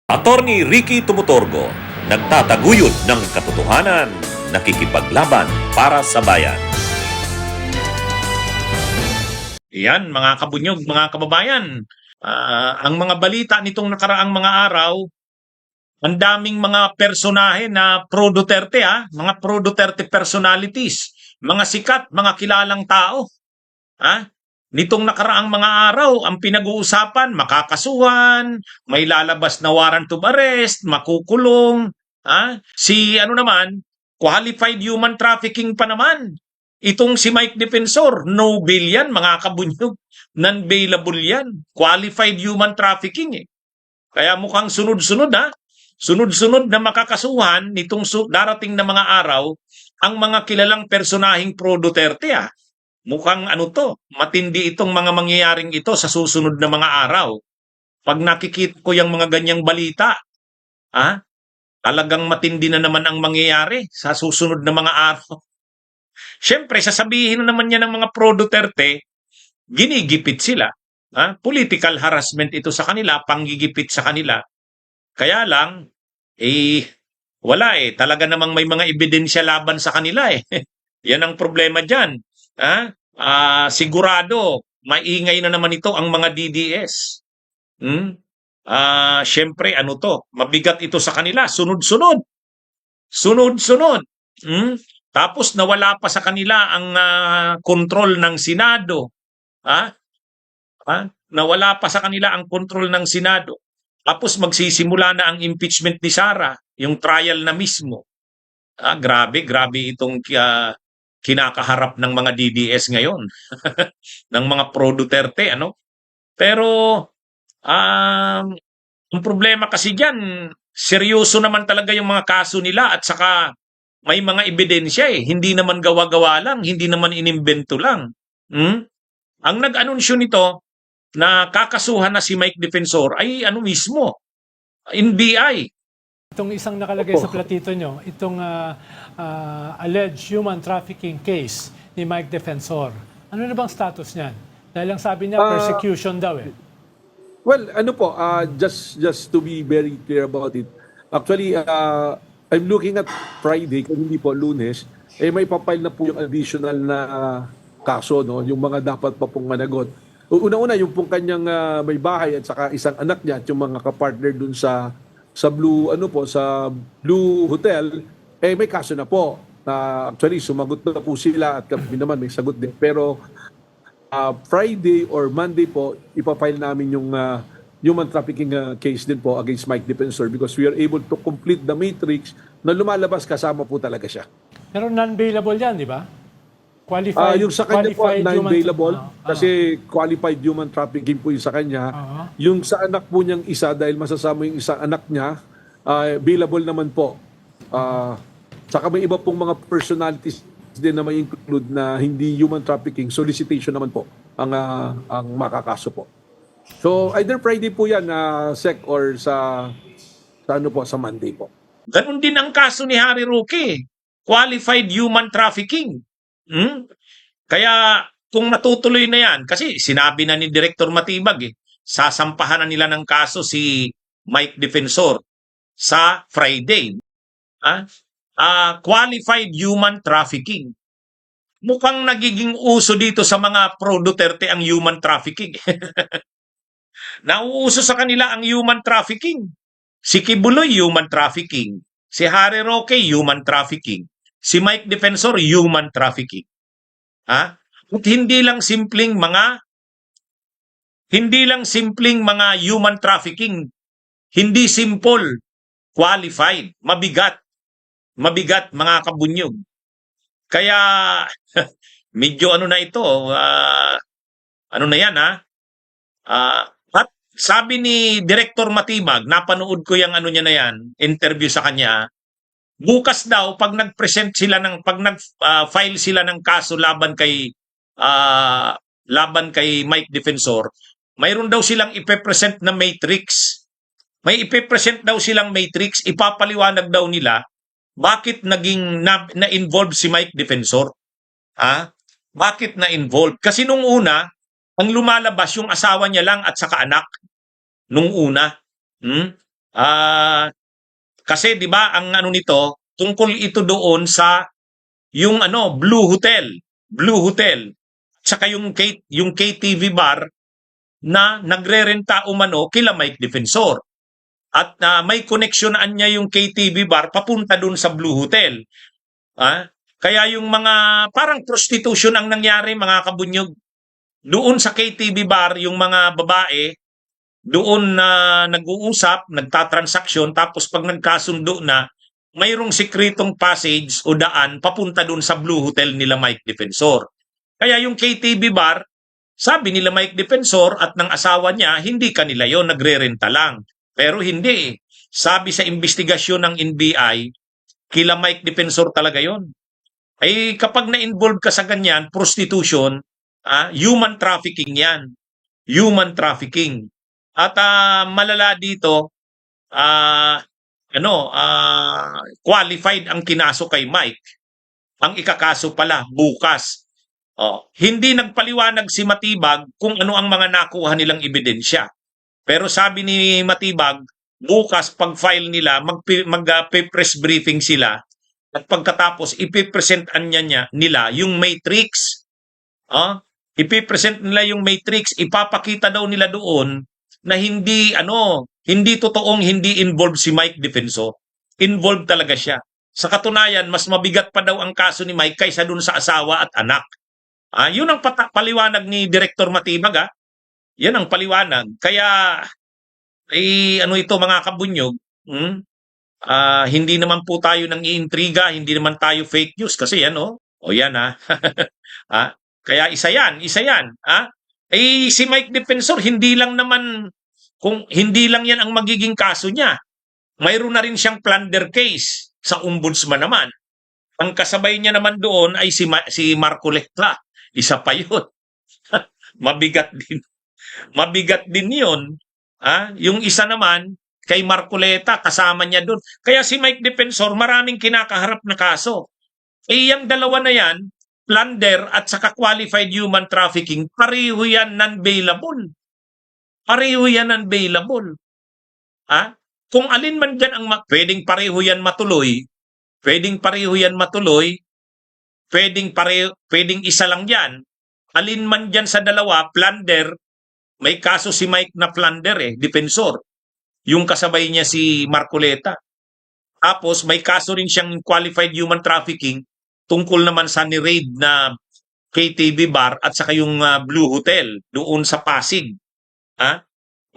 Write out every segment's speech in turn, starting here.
Attorney Ricky Tumutorgo, nagtataguyod ng katotohanan, nakikipaglaban para sa bayan. Yan, mga kabunyog, mga kababayan. Ang mga balita nitong nakaraang mga araw, ang daming mga personahe na pro-Duterte, mga pro-Duterte personalities, mga sikat, mga kilalang tao. Nitong nakaraang mga araw, ang pinag-uusapan, makakasuhan, may lalabas na warrant of arrest, makukulong. Si ano naman, qualified human trafficking pa naman. Itong si Mike Defensor, no bail yan, mga kabunyog. Non-bailable yan. Qualified human trafficking eh. Kaya mukhang sunod-sunod Sunod-sunod na makakasuhan nitong darating na mga araw ang mga kilalang personaheng pro-Duterte Mukhang matindi itong mga mangyayaring ito sa susunod na mga araw. Pag nakikita ko yung mga ganyang balita, talagang matindi na naman ang mangyayari sa susunod na mga araw. Siyempre, sasabihin na naman niya ng mga pro-Duterte, ginigipit sila. Political harassment ito sa kanila, panggigipit sa kanila. Kaya lang, wala talaga namang may mga ebidensya laban sa kanila Yan ang problema dyan. Sigurado, maingay na naman ito ang mga DDS. Siyempre, mabigat ito sa kanila. Sunod-sunod. Sunod-sunod. Tapos nawala pa sa kanila ang kontrol ng Senado. Nawala pa sa kanila ang kontrol ng Senado. Tapos magsisimula na ang impeachment ni Sara, yung trial na mismo. Grabe itong kinakaharap ng mga DDS ngayon. ng mga pro-Duterte, Pero, ang problema kasi diyan, seryoso naman talaga yung mga kaso nila at saka may mga ebidensya Hindi naman gawa-gawa lang, hindi naman inimbento lang. Ang nag-anunsyo nito na kakasuhan na si Mike Defensor ay mismo, NBI. Itong isang nakalagay sa platito nyo, itong alleged human trafficking case ni Mike Defensor. Ano na bang status niyan? Dahil lang sabi niya, persecution daw Well, just to be very clear about it. Actually, I'm looking at Friday, kung hindi po Lunes, may papile na po yung additional na kaso, yung mga dapat pa pong managot. Una-una, yung pong kanyang may bahay at saka isang anak niya at yung mga kapartner dun sa Blue Hotel, may kaso na po. Actually, sumagot na po sila at kami naman may sagot din. Pero Friday or Monday po, ipafile namin yung human trafficking case din po against Mike Defensor because we are able to complete the matrix na lumalabas kasama po talaga siya. Pero non-bailable yan, di ba? Qualified, yung sa kanya po, non-bailable kasi qualified human trafficking po yung sa kanya. Yung sa anak po niyang isa, dahil masasama yung isang anak niya, bailable naman po. Saka may iba pong mga personalities din na may include na hindi human trafficking, solicitation naman po ang makakaso po. So either Friday po yan, Sec, or sa Monday po. Ganon din ang kaso ni Harry Roque. Qualified human trafficking. Kaya kung matutuloy na yan, kasi sinabi na ni Director Matibag sasampahan na nila ng kaso si Mike Defensor sa Friday. Qualified human trafficking. Mukhang nagiging uso dito sa mga pro-Duterte ang human trafficking. Nauuso sa kanila ang human trafficking. Si Kibuloy, human trafficking. Si Harry Roque, human trafficking. Si Mike Defensor, human trafficking. At hindi lang simpleng mga human trafficking. Hindi simple, qualified, mabigat mga kabunyog. Kaya medyo na ito, at sabi ni Director Matibag, napanood ko yung niya na yan, interview sa kanya. Bukas daw pag nag-file sila ng kaso laban kay Mike Defensor, mayroon daw silang ipe-present na matrix. May ipe-present daw silang matrix, ipapaliwanag daw nila bakit naging na-involve si Mike Defensor. Bakit na-involve? Kasi nung una, ang lumalabas yung asawa niya lang at saka anak nung una. Kasi 'di ba ang ano nito, tungkol ito doon sa yung Blue Hotel, Blue Hotel. Tsaka yung KTV bar na nagrerenta umano kila Mike Defensor. At may koneksyonan niya yung KTV bar papunta doon sa Blue Hotel. Kaya yung mga parang prostitution ang nangyari, mga kabunyog. Doon sa KTV bar, yung mga babae, doon na nag-uusap, nagtatransaksyon, tapos pag nagkasundo na, mayroong sikretong passage o daan papunta doon sa Blue Hotel nila Mike Defensor. Kaya yung KTV bar, sabi nila Mike Defensor at ng asawa niya, hindi kanila yon, nagre-renta lang. Pero hindi. Sabi sa investigasyon ng NBI, kila Mike Defensor talaga yon. Ay kapag na-involve ka sa ganyan, prostitution, human trafficking yan. Human trafficking. At malala dito, qualified ang kinaso kay Mike. Ang ikakaso pala, bukas. Hindi nagpaliwanag si Matibag kung ano ang mga nakuha nilang ebidensya. Pero sabi ni Matibag, bukas pag-file nila, mag-press briefing sila at pagkatapos ipipresentan nila yung matrix. Ipipresent nila yung matrix, ipapakita daw nila doon na hindi totoong hindi involved si Mike Defensor. Involved talaga siya. Sa katunayan, mas mabigat pa daw ang kaso ni Mike kaysa doon sa asawa at anak. Yun ang paliwanag ni Director Matibag. Yan ang paliwanag. Kaya, ito mga kabunyog, hindi naman po tayo nang iintriga, hindi naman tayo fake news kasi yan, yan kaya isa yan. Si Mike Defensor, hindi lang yan ang magiging kaso niya. Mayroon na rin siyang plunder case sa ombudsman naman. Ang kasabay niya naman doon ay si Marcoleta. Isa pa yun. Mabigat din. Mabigat din yun. Yung isa naman, kay Marcoleta, kasama niya doon. Kaya si Mike Defensor, maraming kinakaharap na kaso. Yung dalawa na yan, plunder at saka qualified human trafficking, pareho yan non-bailable. Pareho yan non-bailable. Kung alin man dyan ang pwedeng pareho yan matuloy, pwedeng isa lang yan. Alin man dyan sa dalawa, plunder, may kaso si Mike na plunder Defensor. Yung kasabay niya si Marcoleta. Tapos may kaso rin siyang qualified human trafficking tungkol naman sa ni-raid na KTV bar at saka yung Blue Hotel doon sa Pasig.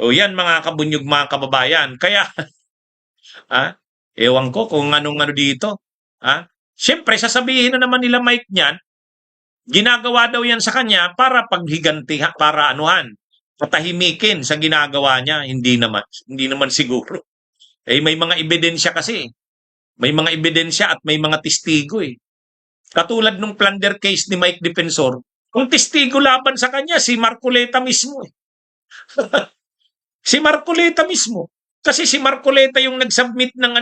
Yan mga kabunyog, mga kababayan. Kaya, ewan ko kung anong dito. Siyempre, sasabihin na naman nila Mike niyan, ginagawa daw yan sa kanya para paghiganti, para patahimikin sa ginagawa niya. Hindi naman siguro. May mga ebidensya kasi. May mga ebidensya at may mga testigo Katulad nung plunder case ni Mike Defensor, kung testigo laban sa kanya, si Marcoleta mismo Si Marcoleta mismo. Kasi si Marcoleta yung nag-submit ng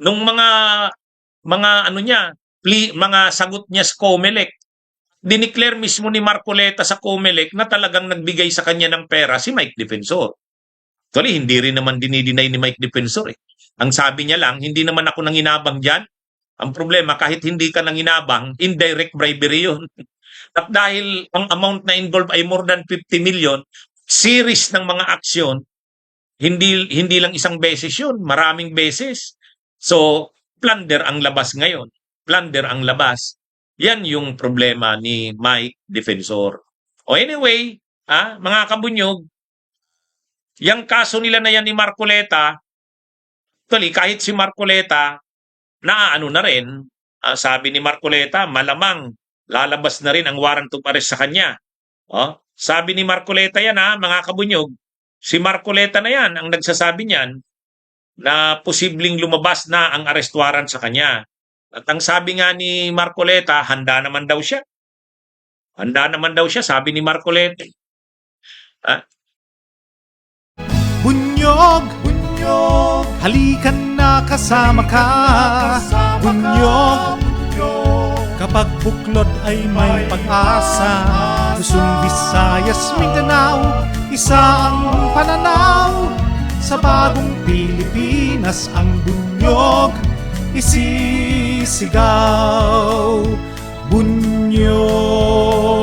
nung mga sagot niya sa COMELEC. Dineclare mismo ni Marcoleta sa COMELEC na talagang nagbigay sa kanya ng pera si Mike Defensor. Actually, hindi rin naman dinideny ni Mike Defensor Ang sabi niya lang, hindi naman ako nanginabang dyan. Ang problema, kahit hindi ka nanginabang, indirect bribery yun. At dahil ang amount na involved ay more than 50 million, series ng mga aksyon, hindi lang isang beses yun, maraming beses. So, plunder ang labas ngayon. Plunder ang labas. Yan yung problema ni Mike Defensor. Anyway, mga kabunyog, yung kaso nila na yan ni Marcoleta, actually, kahit si Marcoleta, na rin, sabi ni Marcoleta, malamang lalabas na rin ang warrant of arrest sa kanya. Sabi ni Marcoleta yan mga kabunyog, si Marcoleta na yan ang nagsasabi niyan na posibleng lumabas na ang arrest warrant sa kanya. At ang sabi nga ni Marcoleta, handa naman daw siya. Handa naman daw siya, sabi ni Marcoleta. Bunyog, bunyog, halikan na kasama ka. Bunyog, kapag buklod ay may pag-asa. Luzon, Visayas, Mindanao, isa ang pananaw. Sa bagong Pilipinas ang bunyog isisigaw. Bunyog